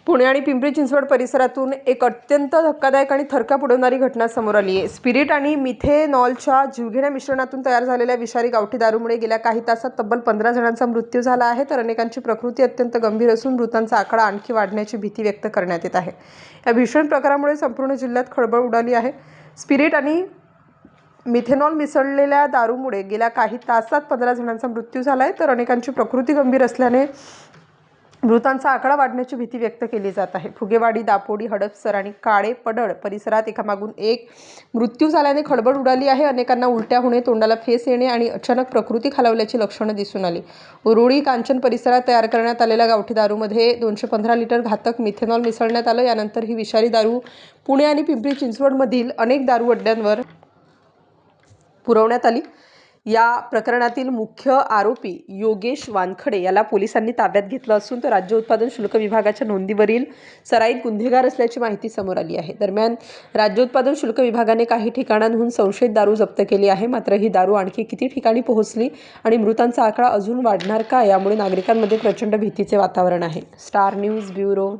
पुणे आणि पिंपरी चिंचवड परिसरातून एक अत्यंत धक्कादायक आणि थरकाप उडवणारी घटना समोर आली आहे। स्पिरिट आणि मिथेनॉलच्या जीवघेण्या मिश्रणातून तयार झालेल्या विषारी गावठी दारूमुळे गेल्या काही तासात तब्बल 15 जणांचा मृत्यू झाला आहे, तर अनेकांची प्रकृती अत्यंत गंभीर असून मृतांचा आकडा आणखी वाढण्याची भीती व्यक्त करण्यात येत आहे। या भीषण प्रकारामुळे संपूर्ण जिल्ह्यात खळबळ उडाली आहे। स्पिरिट आणि मिथेनॉल मिसळलेल्या दारूमुळे गेल्या काही तासात 15 जणांचा मृत्यू झाला आहे, तर अनेकांची प्रकृती गंभीर असल्याने मृतांचा आकडा वाढण्याची भीती व्यक्त केली जात आहे। फुगेवाडी, दापोडी, हडपसर आणि काळे पडळ परिसरात एकामागून एक मृत्यू झाल्याने खळबळ उडाली आहे। अनेकांना उलट्या होणे, तोंडाला फेस येणे आणि अचानक प्रकृती खालावल्याची लक्षणं दिसून आली। उरुळी कांचन परिसरात तयार करण्यात आलेल्या गावठी दारूमध्ये 215 लिटर घातक मिथेनॉल मिसळण्यात आलं। यानंतर ही विषारी दारू पुणे आणि पिंपरी चिंचवडमधील अनेक दारू अड्ड्यांवर पुरवण्यात आली। या प्रकरणातील मुख्य आरोपी योगेश वानखडे याला पोलिसांनी ताब्यात घेतलं असून तो राज्य उत्पादन शुल्क विभागाच्या नोंदीवरील सराईत गुन्हेगार असल्याची माहिती समोर आली आहे। दरम्यान राज्य उत्पादन शुल्क विभागाने काही ठिकाणांहून संशयित दारू जप्त केली आहे। मात्र ही दारू आणखी किती ठिकाणी पोहोचली आणि मृतांचा आकडा अजून वाढणार का, यामुळे नागरिकांमध्ये प्रचंड भीतीचे वातावरण आहे। Star news bureau.